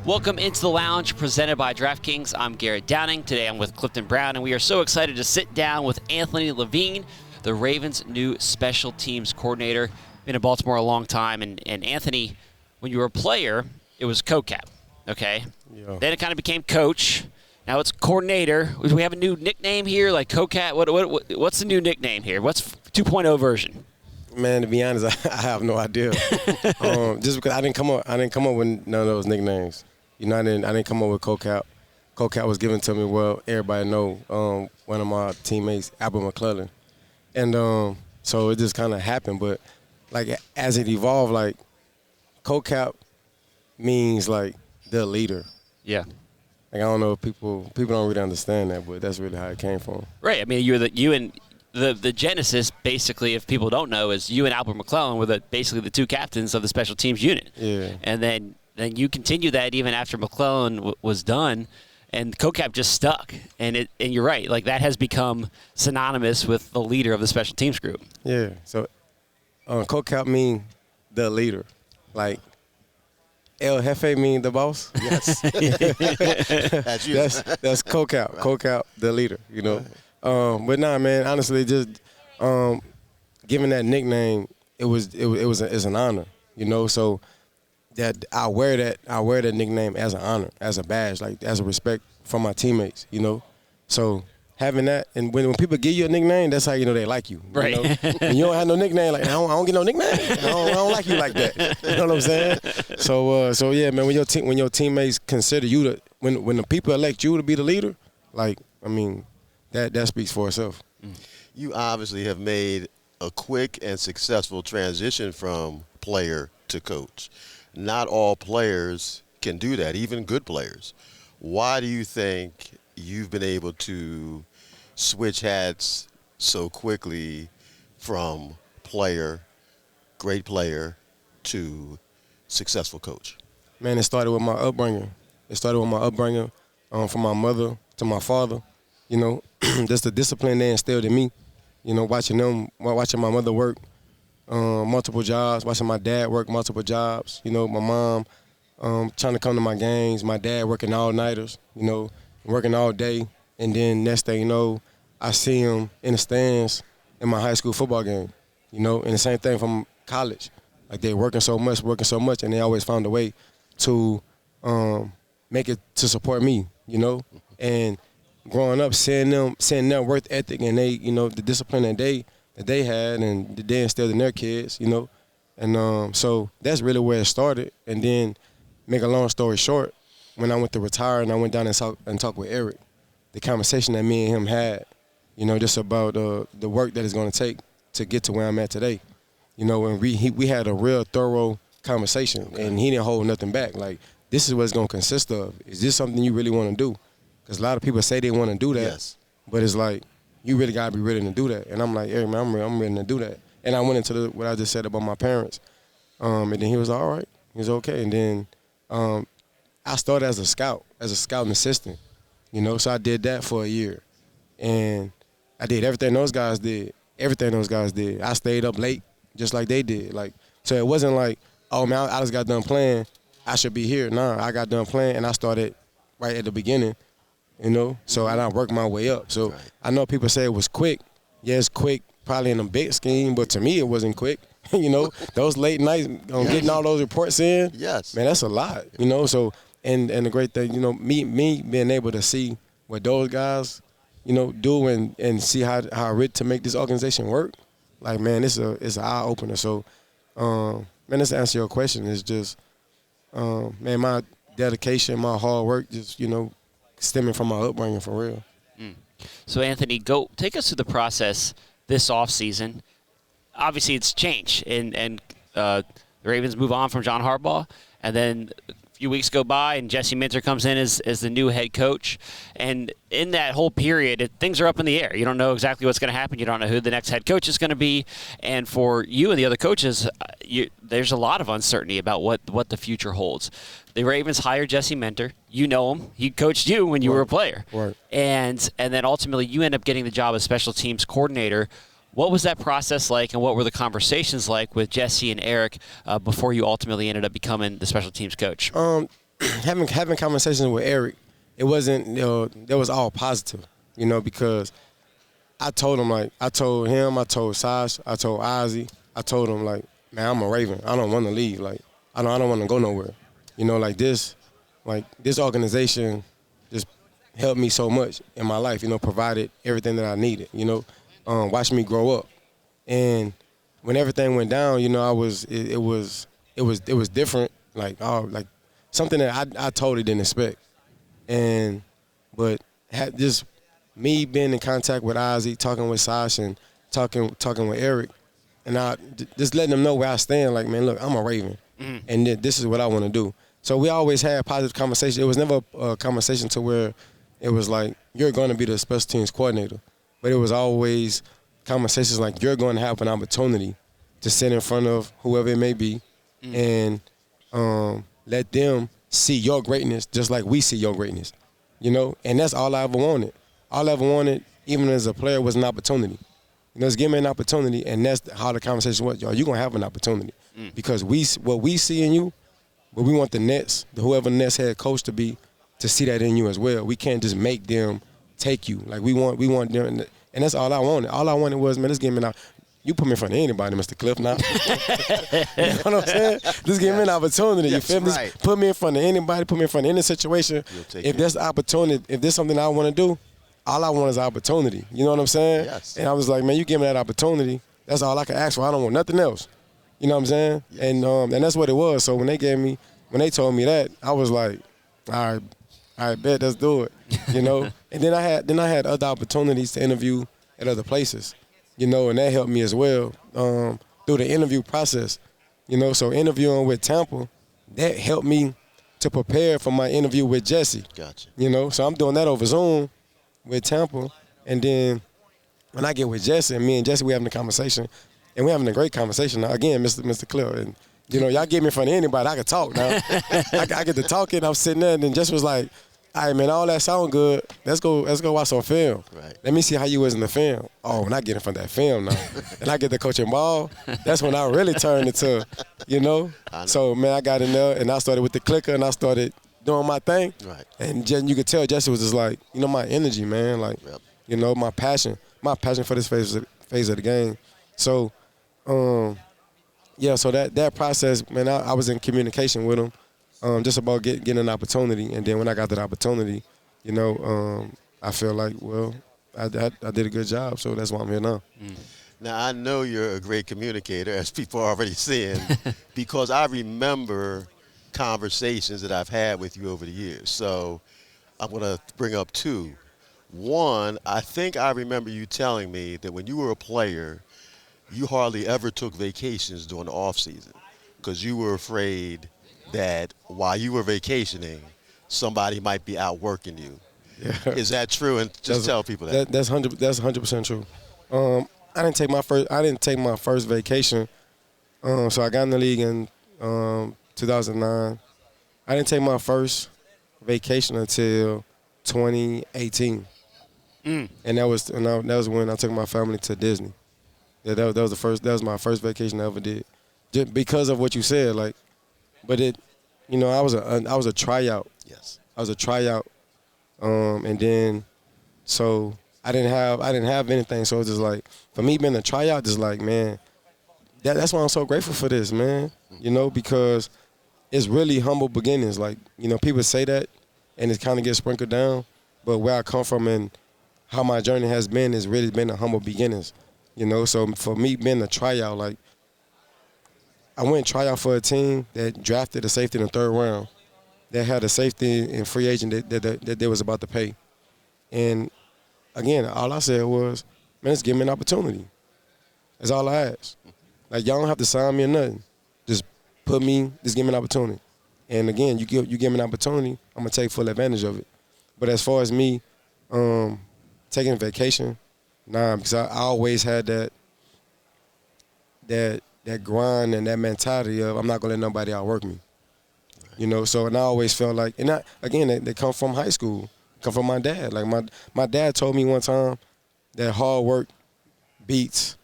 Welcome into the lounge presented by DraftKings. I'm Garrett Downing. Today I'm with Clifton Brown, and we are so excited to sit down with Anthony Levine, the Ravens' new special teams coordinator. Been in Baltimore a long time, and Anthony, when you were a player, it was co-cap, okay? Yeah. Then it kind of became coach. Now it's coordinator. Do we have a new nickname here, like co-cap? What's the new nickname here? What's 2.0 version? Man, to be honest, I have no idea. Just because I didn't come up with none of those nicknames. You know, I didn't come up with co-cap. Co-cap was given to me. Well, everybody know one of my teammates, Albert McClellan, and so it just kind of happened. But like as it evolved, like co-cap means like the leader. Yeah. Like I don't know if people don't really understand that, but that's really how it came from. Right. I mean, the genesis, basically, if people don't know, is you and Albert McClellan were basically the two captains of the special teams unit. Yeah. And then you continue that even after McClellan was done, and co-cap just stuck. And you're right, like that has become synonymous with the leader of the special teams group. Yeah. So co-cap mean the leader, like El Jefe mean the boss. Yes. That's you. That's co-cap. Right. Co-cap, the leader. You know. But nah, man. Honestly, just giving that nickname, it's an honor. You know. So that I wear that nickname as an honor, as a badge, like as a respect from my teammates. You know. So having that, and when people give you a nickname, that's how you know they like you. Right. You know? When you don't have no nickname, like I don't get no nickname. I don't like you like that. You know what I'm saying? So yeah, man. When your teammates consider you when the people elect you to be the leader, like I mean, that speaks for itself. You obviously have made a quick and successful transition from player to coach. Not all players can do that, even good players. Why do you think you've been able to switch hats so quickly from great player, to successful coach? Man, it started with my upbringing. From my mother to my father. You know, just the discipline they instilled in me. You know, watching my mother work multiple jobs, watching my dad work multiple jobs. You know, my mom trying to come to my games, my dad working all-nighters, you know, working all day. And then next thing you know, I see him in the stands in my high school football game, you know, and the same thing from college. Like they're working so much, and they always found a way to make it to support me, you know. And growing up, seeing their work ethic and they, you know, the discipline that they had and that they instilled in their kids, you know. And so that's really where it started. And then, make a long story short, when I went to retire and I went down and talked with Eric, the conversation that me and him had, you know, just about the work that it's going to take to get to where I'm at today. You know, and we had a real thorough conversation, okay. And he didn't hold nothing back. Like, this is what it's going to consist of. Is this something you really want to do? Because a lot of people say they want to do that, yes. But it's like, you really got to be ready to do that. And I'm like, hey, man, I'm ready to do that. And I went into what I just said about my parents. And then he was all right. He was okay. And then I started as a scouting assistant, you know. So I did that for a year. And I did everything those guys did. I stayed up late just like they did. Like, so it wasn't like, oh, man, I just got done playing, I should be here. Nah, I got done playing, and I started right at the beginning, you know. So and I worked my way up. So right. I know people say it was quick. Yeah, it's quick probably in a big scheme, but to me it wasn't quick. You know, those late nights getting all those reports in, yes, man, that's a lot, you know. So and the great thing, you know, me being able to see what those guys, you know, do and see how I ready to make this organization work, like, man, it's an eye opener. So, man, just to answer your question, is just, man, my dedication, my hard work, just, you know, stemming from my upbringing for real. So, Anthony, take us through the process this offseason. Obviously, it's changed, and the Ravens move on from John Harbaugh, and then a few weeks go by, and Jesse Minter comes in as the new head coach. And in that whole period, things are up in the air. You don't know exactly what's going to happen. You don't know who the next head coach is going to be. And for you and the other coaches, there's a lot of uncertainty about what the future holds. The Ravens hired Jesse Minter. You know him. He coached you when you were a player. Right. And then ultimately you end up getting the job as special teams coordinator. What was that process like, and what were the conversations like with Jesse and Eric before you ultimately ended up becoming the special teams coach? having conversations with Eric, it wasn't, that was all positive, because I told him, like, I told him, I told Sash, I told Ozzy, I told him, like, man, I'm a Raven. I don't want to leave. Like, I don't want to go nowhere. This organization just helped me so much in my life, provided everything that I needed, watched me grow up. And when everything went down, it was different, like something that I totally didn't expect. But had just me being in contact with Ozzy, talking with Sash, and talking with Eric, and just letting them know where I stand. Like, man, look, I'm a Raven, and this is what I want to do. So we always had positive conversation. It was never a conversation to where it was like, you're going to be the special teams coordinator, but it was always conversations like, you're going to have an opportunity to sit in front of whoever it may be, and let them see your greatness just like we see your greatness, And that's all I ever wanted. All I ever wanted, even as a player, was an opportunity. Just give me an opportunity, and that's how the conversation was. You're going to have an opportunity. Because what we see in you, but we want the Nets, whoever Nets head coach to be, to see that in you as well. We can't just make them take you. Like, we want them, and that's all I wanted. All I wanted was, man, just give me an opportunity. You put me in front of anybody, Mr. Cliff, now. You know what I'm saying? Just give me an opportunity. You feel me? Right. Just put me in front of anybody, put me in front of any situation. If there's opportunity, if there's something I want to do, all I want is opportunity. You know what I'm saying? Yes. And I was like, man, you give me that opportunity. That's all I can ask for. I don't want nothing else. You know what I'm saying? Yes. And that's what it was. So when they told me that, I was like, all right, bet, let's do it. And then I had other opportunities to interview at other places. And that helped me as well through the interview process. So interviewing with Tampa, that helped me to prepare for my interview with Jesse. Gotcha. So I'm doing that over Zoom with Tampa, and then when I get with Jesse, and me and Jesse, we having a conversation, and we having a great conversation. Now, again, Mr. Clear, and y'all get me in front of anybody, I can talk now. I get to talking, I'm sitting there, and then Jesse was like, all right, man, all that sound good. Let's go watch some film. Right. Let me see how you was in the film. Oh, when I get in front of that film now, and I get the coaching ball, that's when I really turn into, I know. So, man, I got in there, and I started with the clicker, and I started doing my thing. Right. And you could tell Jesse was just like, my energy, man, like, Yep. my passion for this phase of the game. So, so that process, man, I was in communication with him. Just about getting an opportunity, and then when I got that opportunity, I feel like, well, I did a good job, so that's why I'm here now. Now, I know you're a great communicator, as people are already seeing, because I remember conversations that I've had with you over the years. So I'm going to bring up two. One, I think I remember you telling me that when you were a player, you hardly ever took vacations during the off season because you were afraid that while you were vacationing, somebody might be out working you. Yeah. Is that true? And just tell people that. That's 100% true. I didn't take my first vacation. So I got in the league in 2009. I didn't take my first vacation until 2018. And that was when I took my family to Disney. That was my first vacation I ever did. Just because of what you said, like. But I was a tryout. Yes. I was a tryout, and then so I didn't have anything. So it was just like, for me being a tryout, just like, man, that's why I'm so grateful for this, man. Because it's really humble beginnings. Like, people say that, and it kind of gets sprinkled down. But where I come from and how my journey has been has really been a humble beginnings. So for me being a tryout, like. I went and tried out for a team that drafted a safety in the third round, that had a safety and free agent that they was about to pay. And, again, all I said was, man, just give me an opportunity. That's all I asked. Like, y'all don't have to sign me or nothing. Just give me an opportunity. And, again, you give me an opportunity, I'm going to take full advantage of it. But as far as me taking a vacation, nah, because I always had that grind and that mentality of I'm not going to let nobody outwork me. So, and I always felt like, and they come from high school, come from my dad. Like my dad told me one time that hard work beats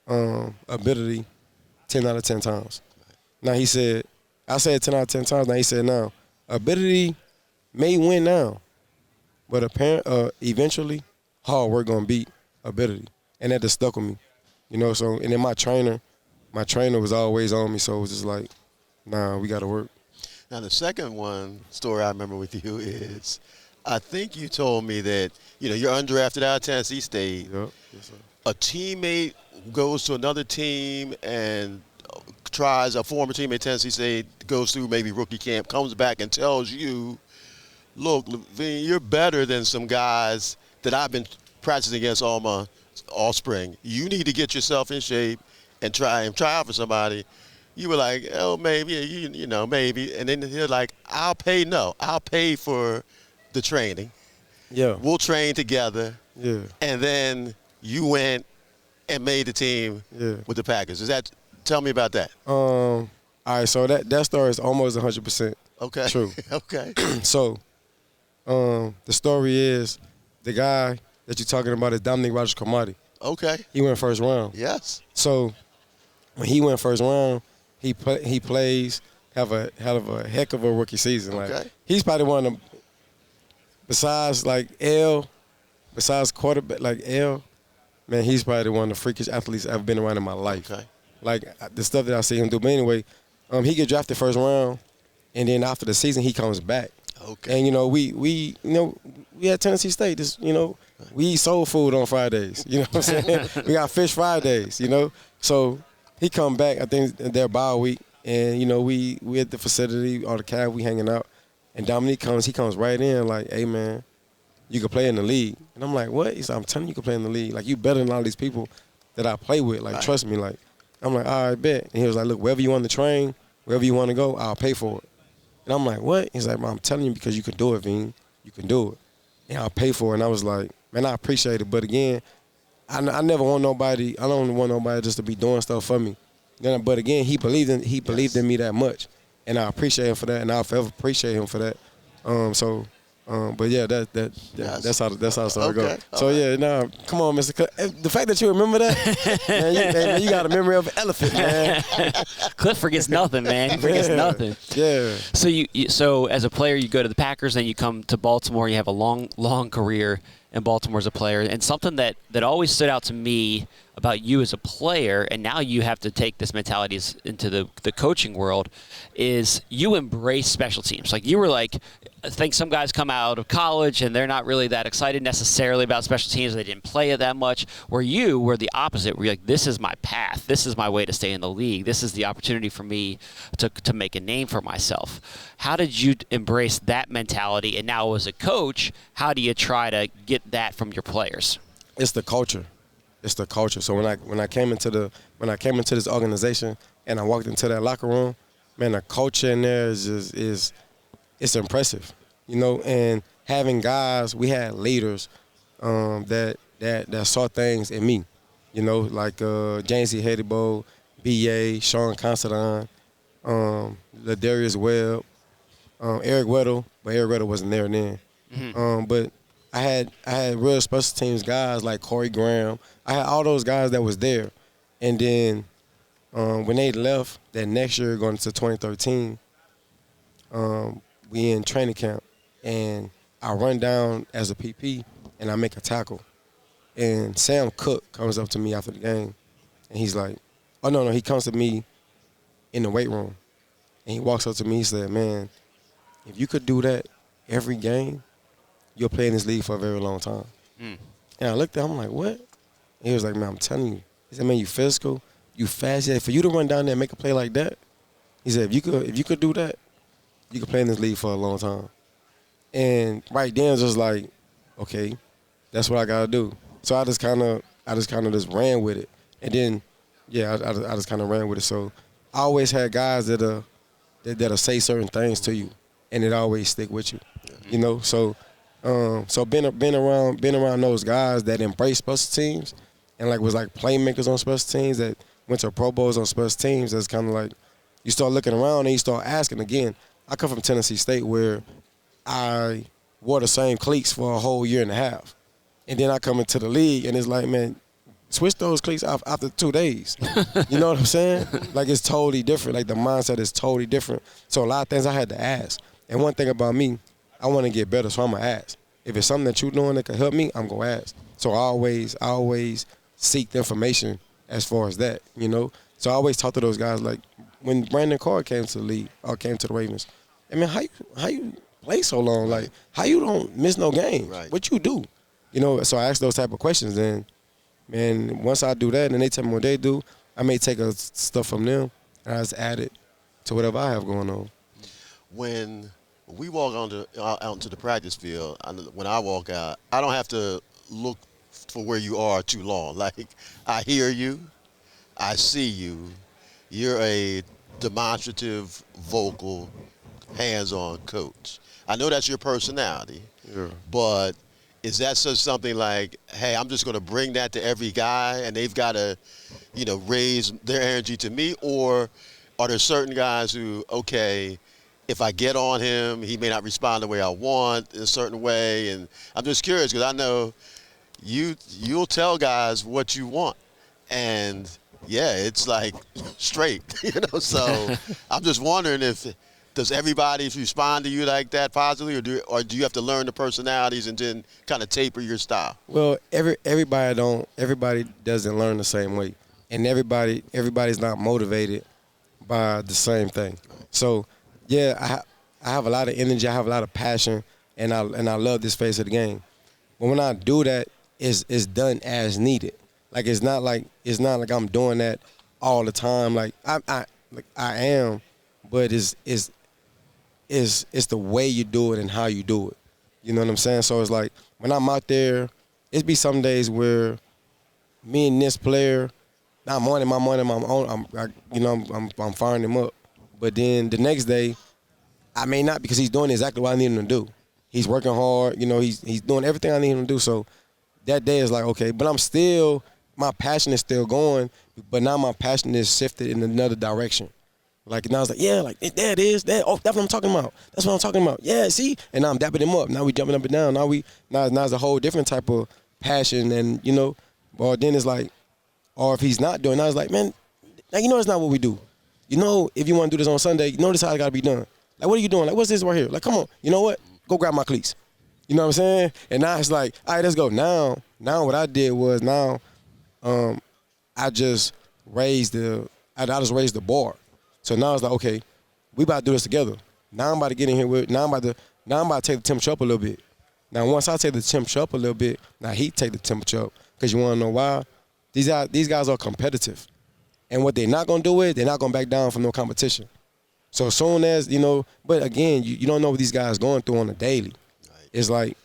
ability 10 out of 10 times. Now he said, I said 10 out of 10 times, now he said, now, ability may win now, but eventually, hard work gonna beat ability, and that just stuck with me, you know. So, and then my trainer was always on me, so it was just like, nah, we gotta work. Now, the second story I remember with you is, I think you told me that, you're undrafted out of Tennessee State. Yep. Yes, sir. A teammate goes to another team and tries, a former teammate at Tennessee State, goes through maybe rookie camp, comes back and tells you, look, Levine, you're better than some guys that I've been practicing against all spring. You need to get yourself in shape and try out for somebody. You were like, oh, maybe, maybe. And then you're like, I'll pay for the training. Yeah. We'll train together. Yeah. And then you went and made the team with the Packers. Tell me about that. All right, so that story is almost 100% true. Okay. So, the story is the guy that you're talking about is Dominic Rodgers-Cromartie. Okay. He went first round. Yes. So, when he went first round, he plays have a heck of a rookie season. Okay. Like, he's probably one of them, besides quarterback like L, man, he's probably one of the freakiest athletes I've been around in my life. Okay. Like the stuff that I see him do. But anyway, he get drafted first round, and then after the season he comes back. Okay. And we at Tennessee State, we eat soul food on Fridays. You know what I'm saying? We got fish Fridays. So he come back. I think their bye week, and we at the facility or the cab, we hanging out, and Dominique comes. He comes right in like, hey man, you can play in the league. And I'm like, what? He said, I'm telling you, can play in the league. Like, you better than all these people that I play with. Like, trust me. Like, I'm like, all right, bet. And he was like, look, wherever you want to train, wherever you want to go, I'll pay for it. And I'm like, what? He's like, I'm telling you because you can do it, Veen. You can do it. And I'll pay for it. And I was like, man, I appreciate it. But again, I never want nobody, I don't want nobody just to be doing stuff for me. But again, he believed in me that much. And I appreciate him for that. And I'll forever appreciate him for that. But yeah, that's how the story goes. So yeah, come on, Mr. The fact that you remember that, man, you got a memory of an elephant, man. Cliff forgets nothing, man. He forgets nothing. Yeah. So so as a player, you go to the Packers, then you come to Baltimore. You have a long career in Baltimore as a player, and something that always stood out to me about you as a player, and now you have to take this mentality into the coaching world, is you embrace special teams. Like, you were like, I think some guys come out of college and they're not really that excited necessarily about special teams. They didn't play it that much. Where you were the opposite. Where you're like, this is my path. This is my way to stay in the league. This is the opportunity for me to make a name for myself. How did you embrace that mentality? And now as a coach, how do you try to get that from your players? It's the culture. It's the culture. So when I came into this organization and I walked into that locker room, man, the culture in there is it's impressive, and having guys, we had leaders that saw things in me, like James E. Hedibo, B.A., Sean Considine, Ladarius Webb, Eric Weddle, but Eric Weddle wasn't there then. Mm-hmm. But I had real special teams guys like Corey Graham. I had all those guys that was there. And then when they left that next year going into 2013, we in training camp, and I run down as a PP, and I make a tackle. And Sam Cook comes up to me after the game, and he's like, oh, no, he comes to me in the weight room. And he walks up to me, he said, man, if you could do that every game, you'll play in this league for a very long time. Mm. And I looked at him, I'm like, what? And he was like, man, I'm telling you. He said, man, you physical, you fast. He said, for you to run down there and make a play like that, he said, if you could do that, you could play in this league for a long time. And right then, it was like, okay, that's what I got to do. So I just kind of ran with it. And then, yeah, I just kind of ran with it. So I always had guys that'll say certain things to you, and it always stick with you, So being around those guys that embrace special teams and was playmakers on special teams that went to Pro Bowls on special teams, that's kind of like you start looking around and you start asking again. I come from Tennessee State where I wore the same cleats for a whole year and a half. And then I come into the league and it's like, man, switch those cleats off after 2 days. You know what I'm saying? It's totally different. The mindset is totally different. So a lot of things I had to ask. And one thing about me, I want to get better, so I'm going to ask. If it's something that you're doing that can help me, I'm going to ask. So I always seek the information as far as that, you know. So I always talk to those guys, like when Brandon Carr came to the league or came to the Ravens, I mean, how you play so long? Right. Like, how you don't miss no games? Right. What you do? You know, so I ask those type of questions. And, man, once I do that and they tell me what they do, I may take stuff from them and I just add it to whatever I have going on. When we walk out into the practice field, when I walk out, I don't have to look for where you are too long. Like, I hear you, I see you. You're a demonstrative, vocal, hands-on coach. I know that's your personality, but is that something like, hey, I'm just going to bring that to every guy and they've got to, raise their energy to me? Or are there certain guys who, okay, if I get on him, he may not respond the way I want in a certain way? And I'm just curious because I know you'll tell guys what you want. And, yeah, it's like straight, So I'm just wondering does everybody respond to you like that positively, or do you have to learn the personalities and then kind of taper your style? Well, everybody doesn't learn the same way. And everybody's not motivated by the same thing. So, yeah, I have a lot of energy, I have a lot of passion, and I love this phase of the game. But when I do that, it's done as needed. Like it's not like I'm doing that all the time. Like I am, but it's the way you do it and how you do it. You know what I'm saying? So it's like when I'm out there, it be some days where me and this player, I'm on him, I'm firing him up. But then the next day, I may not, because he's doing exactly what I need him to do. He's working hard, he's doing everything I need him to do. So that day is like, okay, but my passion is still going, but now my passion is shifted in another direction. Like now it's like, yeah, like there it is. There, oh, that's what I'm talking about. That's what I'm talking about. Yeah, see? And now I'm dapping him up. Now we jumping up and down. Now it's a whole different type of passion, and or then it's like, or if he's not doing, now it's like, man, like, it's not what we do. If you want to do this on Sunday, this how it gotta be done. Like, what are you doing? Like, what's this right here? Like, come on, you know what? Go grab my cleats. You know what I'm saying? And now it's like, all right, let's go. Now what I did was I just raised the bar. So now it's like, okay, we about to do this together. Now I'm about to get in here now I'm about to take the temperature up a little bit. Now once I take the temperature up a little bit, now he take the temperature up. Because you want to know why? These guys are competitive. And what they're not going to do is they're not going to back down from no competition. So as soon as, but again, you don't know what these guys going through on a daily. Right. It's like,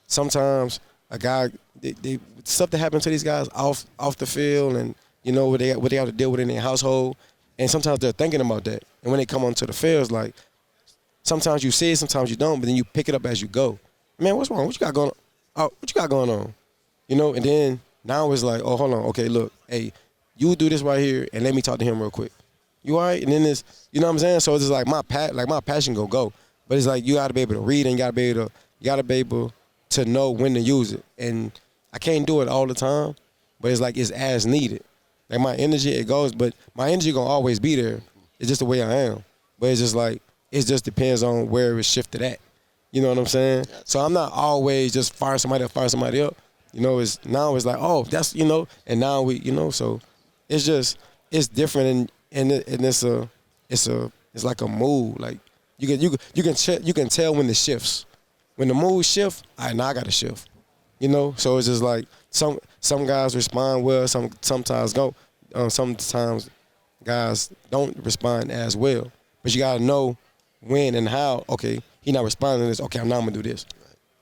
sometimes a guy, they stuff that happens to these guys off the field, and, what they have to deal with in their household. And sometimes they're thinking about that. And when they come onto the field, it's like, sometimes you see it, sometimes you don't, but then you pick it up as you go. Man, what's wrong? What you got going on? Oh, what you got going on? And then now it's like, oh, hold on. Okay, look, hey, you do this right here, and let me talk to him real quick. You all right? And then it's, you know what I'm saying? So it's just like my passion go. But it's like you got to be able to read, and you got to be able to know when to use it. And I can't do it all the time, but it's like it's as needed. Like my energy, it goes, but my energy gonna always be there. It's just the way I am. But it's just like, it just depends on where it's shifted at. You know what I'm saying? So I'm not always just fire somebody up. Now it's like, oh, that's, and now we, so it's different, and it's like a mood. Like you can tell when the shifts. When the mood shifts, all right, now I got to shift. So it's just like some guys respond well, sometimes don't. Sometimes guys don't respond as well. But you gotta know when and how. Okay, he not responding to this. Okay, now I'm gonna do this.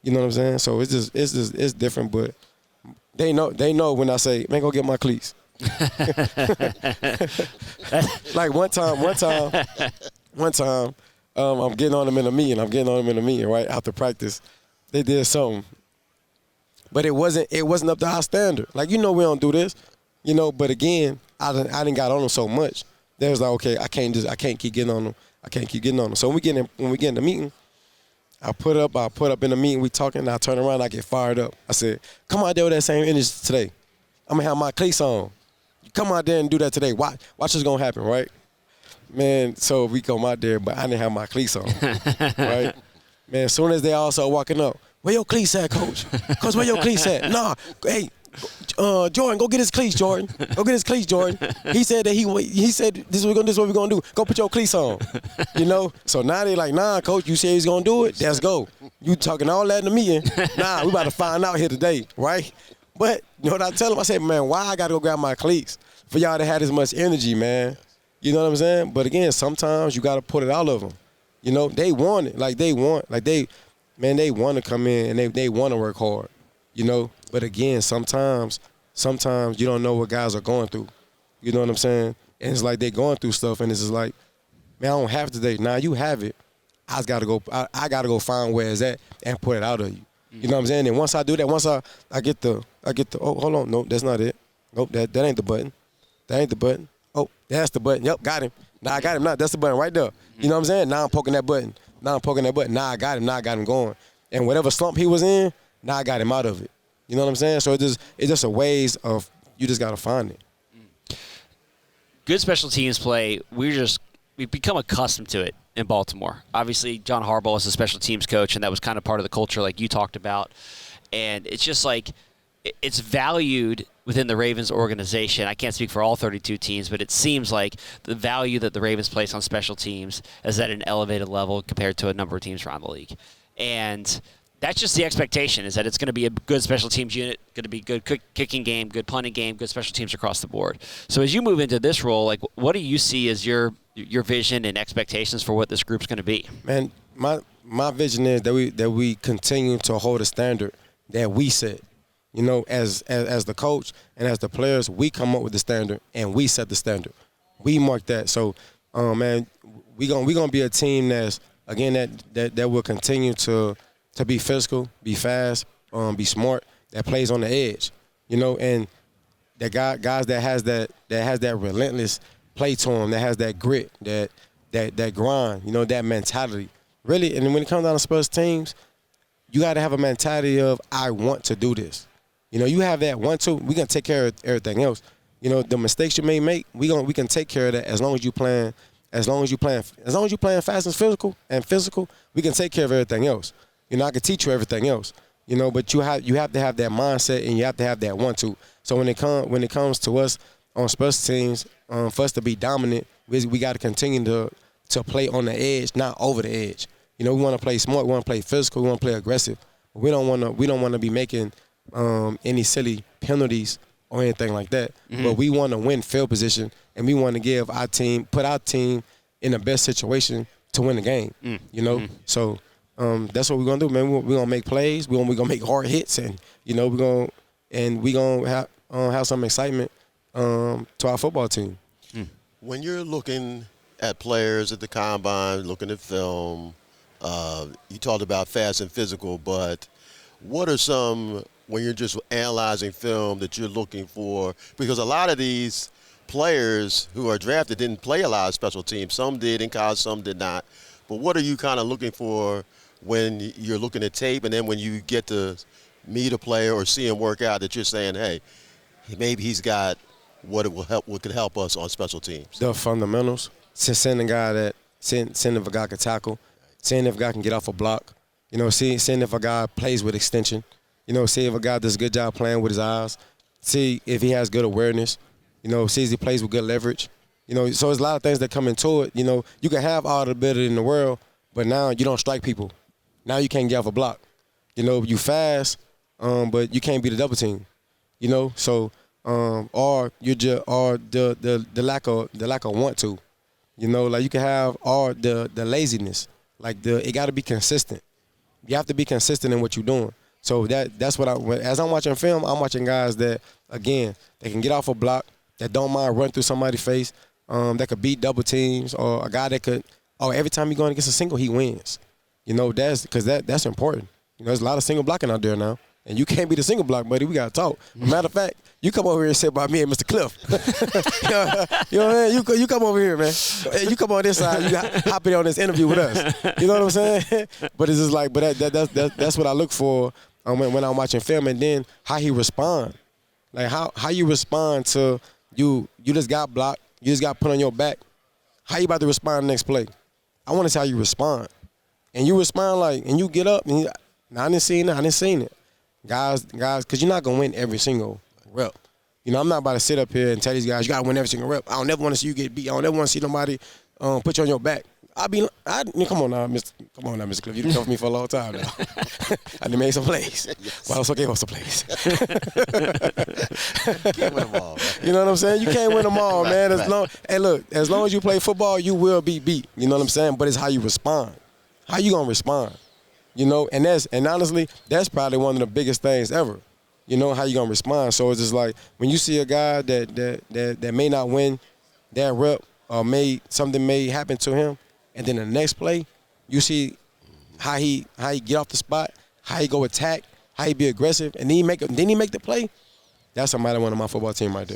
You know what I'm saying? So it's different. But they know when I say, man, go get my cleats. Like one time, I'm getting on them in a meeting. Right after practice, they did something. But it wasn't up to our standard. Like, we don't do this, But again, I didn't got on them so much. They was like, okay, I can't keep getting on them. So when we get in the meeting, I put up in the meeting, we talking, I turn around, I get fired up. I said, come out there with that same energy today. I'm gonna have my cleats on. You come out there and do that today. Watch what's gonna happen, right? Man, so we come out there, but I didn't have my cleats on, right? Man, as soon as they all start walking up, where your cleats at, Coach? Coach, where your cleats at? Nah, hey, Jordan, go get his cleats, Jordan. Go get his cleats, Jordan. He said that he said this is what we're gonna do. Go put your cleats on. You know? So now they like, nah, Coach, you said he's gonna do it. Let's go. You talking all that in the meeting. Nah, we about to find out here today, right? But you know what I tell him? I said, man, why I gotta go grab my cleats for y'all to have this much energy, man? You know what I'm saying? But again, sometimes you gotta put it out of them. You know, they want it. They want to come in and they want to work hard. You know, but again, sometimes you don't know what guys are going through. You know what I'm saying? And it's like they going through stuff, and it's just like, man, I don't have it today. Now you have it. I gotta go find where it's at and put it out of you. You know what I'm saying? And once I do that, once I get the oh, hold on, nope, that's not it. Nope, that ain't the button. That ain't the button. Oh, that's the button. Yep, got him. Now I got him. Now that's the button right there. You know what I'm saying? Now I'm poking that button. Now I got him. Now I got him going. And whatever slump he was in, now I got him out of it. You know what I'm saying? So it's just a ways of you just gotta find it. Good special teams play. We've become accustomed to it in Baltimore. Obviously, John Harbaugh is a special teams coach, and that was kind of part of the culture, like you talked about. And it's just like it's valued within the Ravens organization. I can't speak for all 32 teams, but it seems like the value that the Ravens place on special teams is at an elevated level compared to a number of teams around the league. And that's just the expectation, is that it's going to be a good special teams unit, going to be good kicking game, good punting game, good special teams across the board. So as you move into this role, like, what do you see as your vision and expectations for what this group's going to be? Man, my vision is that we continue to hold a standard that we set. You know, as the coach and as the players, we come up with the standard and we set the standard. We mark that. So, man, we gonna be a team that's, again, that will continue to be physical, be fast, be smart, that plays on the edge. You know, and that guys that has that relentless play to them, that has that grit, that grind, you know, that mentality. Really, and when it comes down to special teams, you got to have a mentality of, I want to do this. You know, you have that 1-2, we can take care of everything else. You know, the mistakes you may make, we can take care of that as long as you playing fast and physical, we can take care of everything else. You know, I can teach you everything else. You know, but you have to have that mindset, and you have to have that 1-2. So when it comes to us on special teams, for us to be dominant, we got to continue to play on the edge, not over the edge. You know, we want to play smart, we want to play physical, we want to play aggressive. We don't want to be making any silly penalties or anything like that. Mm-hmm. But we want to win field position, and we want to put our team in the best situation to win the game. You know, so that's what we're gonna do, man. We're gonna make plays. We're gonna make hard hits, and you know we're gonna have some excitement to our football team. When you're looking at players at the combine, looking at film, you talked about fast and physical, but what are some, when you're just analyzing film, that you're looking for? Because a lot of these players who are drafted didn't play a lot of special teams. Some did in college, some did not. But what are you kind of looking for when you're looking at tape, and then when you get to meet a player or see him work out, that you're saying, hey, maybe he's got what could help us on special teams? The fundamentals. Seeing a guy seeing if a guy can tackle, seeing if a guy can get off a block, you know, seeing if a guy plays with extension, you know, see if a guy does a good job playing with his eyes, see if he has good awareness, you know, see if he plays with good leverage. You know, so there's a lot of things that come into it. You know, you can have all the ability in the world, but now you don't strike people. Now you can't get off a block. You know, you fast, but you can't beat a double team. You know, so or the lack of want to. You know, like you can have all the laziness. Like it got to be consistent. You have to be consistent in what you're doing. So that's what as I'm watching film, I'm watching guys that, again, they can get off a block, that don't mind running through somebody's face, that could beat double teams, or a guy that could, every time he going against a single, he wins. You know, that's important. You know, there's a lot of single blocking out there now, and you can't be the single block, buddy. We got to talk. Matter of fact, you come over here and say about me and Mr. Cliff. You know what I mean? You come over here, man. Hey, you come on this side. You hop in on this interview with us. You know what I'm saying? But it's just like, but that's what I look for when I'm watching film, and then how he respond. Like how you respond to you just got blocked, you just got put on your back, How you about to respond next play? I want to see how you respond. And you respond like, and you get up, and I didn't see it. Guys, because you're not going to win every single rep. You know, I'm not about to sit up here and tell these guys, you got to win every single rep. I don't never want to see you get beat. I don't never want to see nobody put you on your back. Come on now, Mr. Cliff. You've been with me for a long time now. I done made some plays. Yes. Well, I also gave us some plays. Can't win them all, man. You know what I'm saying? You can't win them all, man. As long as you play football, you will be beat. You know what I'm saying? But it's how you respond. How you gonna respond? You know, and honestly, that's probably one of the biggest things ever. You know, how you gonna respond. So it's just like when you see a guy that may not win that rep or something may happen to him, and then the next play, you see how he get off the spot, how he go attack, how he be aggressive, and then he make the play. That's somebody on my football team right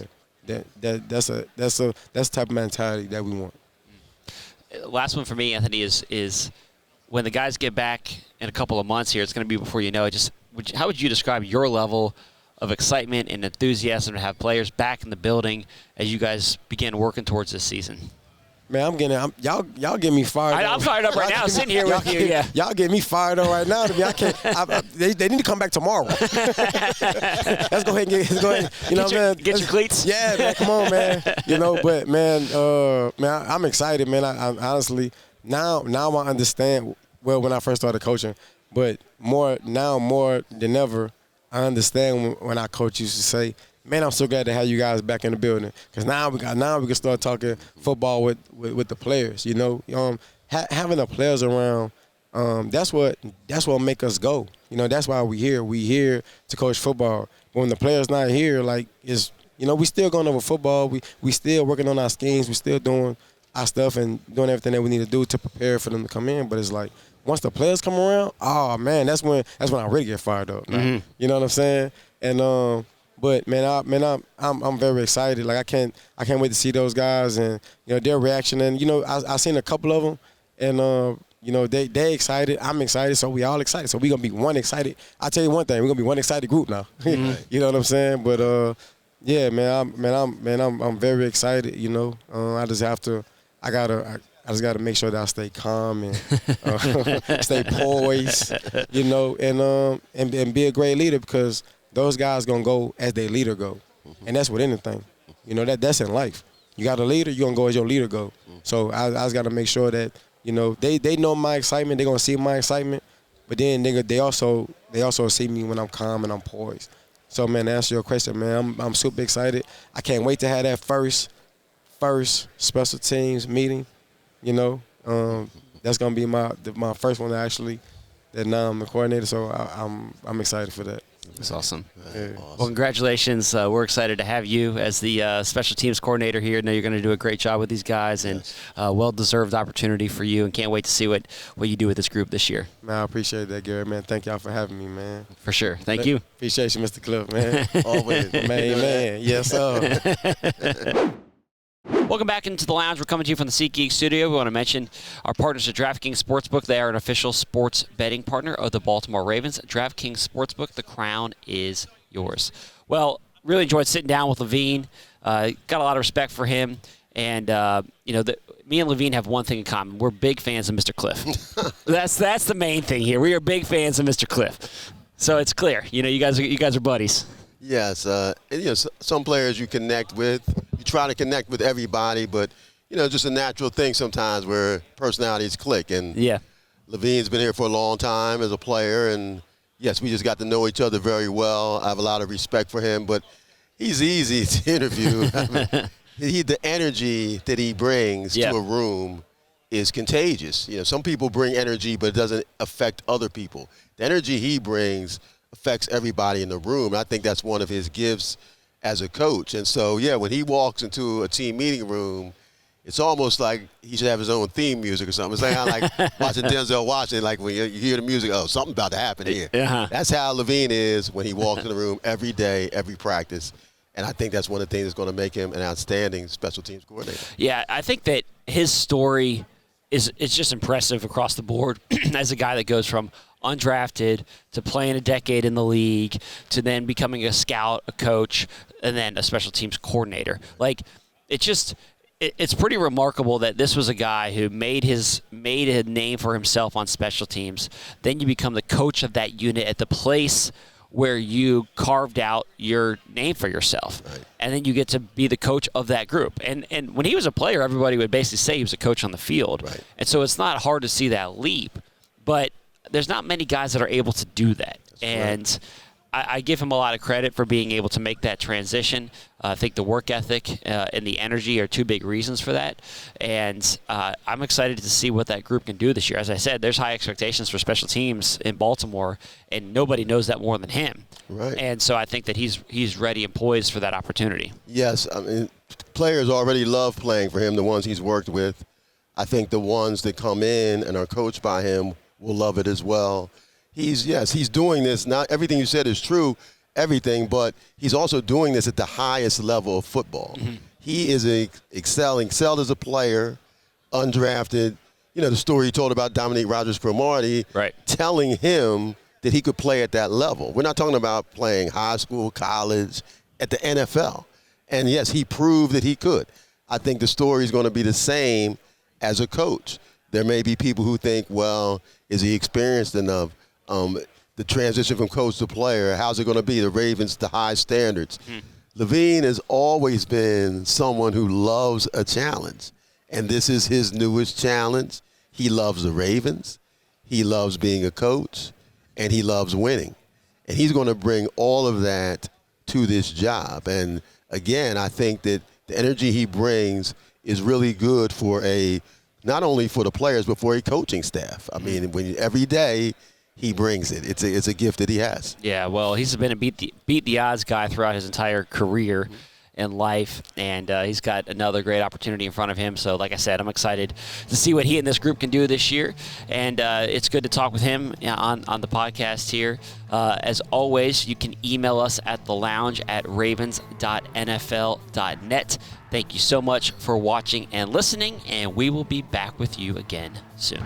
there. That's the type of mentality that we want. Last one for me, Anthony, is when the guys get back in a couple of months here, it's going to be before you know it. How would you describe your level of excitement and enthusiasm to have players back in the building as you guys begin working towards this season? Man, y'all get me fired up. I'm fired up right now, sitting here with you. Yeah, y'all get me fired up right now. They need to come back tomorrow. Let's go ahead and get your cleats. Yeah, man, come on, man. You know, but man, I'm excited, man. I honestly now I understand. Well, when I first started coaching, but more than ever, I understand when our coach used to say, man, I'm so glad to have you guys back in the building, because now we can start talking football with the players. You know, having the players around, that's what make us go. You know, that's why we here. We here to coach football. But when the players not here, like we still going over football. We still working on our schemes. We still doing our stuff and doing everything that we need to do to prepare for them to come in. But it's like once the players come around, oh man, that's when I really get fired up. Mm-hmm. You know what I'm saying? And but man, I'm very excited. Like I can't wait to see those guys and their reaction. And I seen a couple of them, and they excited. I'm excited, so we all excited. So we gonna be one excited. I tell you one thing, we're gonna be one excited group now. Mm-hmm. You know what I'm saying? But yeah, I'm very excited. I just gotta make sure that I stay calm and stay poised. And be a great leader, because those guys gonna go as their leader go, and that's with anything. That's in life. You got a leader, you gonna go as your leader go. So I just gotta make sure that they know my excitement. They gonna see my excitement, but then they also see me when I'm calm and I'm poised. So man, to answer your question, man, I'm super excited. I can't wait to have that first special teams meeting. That's gonna be my first one actually. That now I'm the coordinator, so I'm excited for that. That's awesome. Yeah. Well, congratulations. We're excited to have you as the special teams coordinator here. I know you're going to do a great job with these guys, and well-deserved opportunity for you, and can't wait to see what you do with this group this year. Man, I appreciate that, Garrett, man. Thank y'all for having me, man. For sure. Thank you. Appreciate you, Mr. Cliff, man. Always. Man. Yes, sir. Welcome back into the lounge. We're coming to you from the SeatGeek studio. We want to mention our partners at DraftKings Sportsbook. They are an official sports betting partner of the Baltimore Ravens. DraftKings Sportsbook, the crown is yours. Well, really enjoyed sitting down with Levine. Got a lot of respect for him. And, me and Levine have one thing in common. We're big fans of Mr. Cliff. That's the main thing here. We are big fans of Mr. Cliff. So it's clear. You guys are buddies. Yes. Some players you connect with. You try to connect with everybody, but, just a natural thing sometimes where personalities click. And yeah, Levine's been here for a long time as a player, and, yes, we just got to know each other very well. I have a lot of respect for him, but he's easy to interview. The energy that he brings to a room is contagious. Some people bring energy, but it doesn't affect other people. The energy he brings affects everybody in the room. And I think that's one of his gifts as a coach. And so, when he walks into a team meeting room, it's almost like he should have his own theme music or something. It's like watching Denzel Washington, like when you hear the music, oh, something about to happen here. Uh-huh. That's how Levine is when he walks in the room every day, every practice. And I think that's one of the things that's going to make him an outstanding special teams coordinator. Yeah, I think that his story is just impressive across the board as a guy that goes from undrafted to playing a decade in the league to then becoming a scout, a coach, and then a special teams coordinator. Like, it's pretty remarkable that this was a guy who made a name for himself on special teams. Then you become the coach of that unit at the place where you carved out your name for yourself. Right. And then you get to be the coach of that group. And when he was a player, everybody would basically say he was a coach on the field. Right. And so it's not hard to see that leap. But there's not many guys that are able to do that. That's and right. I give him a lot of credit for being able to make that transition. I think the work ethic and the energy are two big reasons for that. And I'm excited to see what that group can do this year. As I said, there's high expectations for special teams in Baltimore, and nobody knows that more than him. Right. And so I think that he's ready and poised for that opportunity. Yes, I mean, players already love playing for him, the ones he's worked with. I think the ones that come in and are coached by him will love it as well. He's doing this. Not everything you said is true, everything, but he's also doing this at the highest level of football. Mm-hmm. He is excelled as a player, undrafted. You know, the story he told about Dominique Rodgers-Cromartie, right, telling him that he could play at that level. We're not talking about playing high school, college, at the NFL. And yes, he proved that he could. I think the story is going to be the same as a coach. There may be people who think, well, is he experienced enough? The transition from coach to player, how's it going to be? The Ravens, the high standards. Levine has always been someone who loves a challenge, and this is his newest challenge. He loves the Ravens. He loves being a coach, and he loves winning. And he's going to bring all of that to this job. And, again, I think that the energy he brings is really good for not only for the players, but for a coaching staff. I mean, every day – he brings it. It's a gift that he has. Yeah, well, he's been a beat the odds guy throughout his entire career and life, and he's got another great opportunity in front of him. So, like I said, I'm excited to see what he and this group can do this year, and it's good to talk with him on the podcast here. As always, you can email us at thelounge@ravens.nfl.net. Thank you so much for watching and listening, and we will be back with you again soon.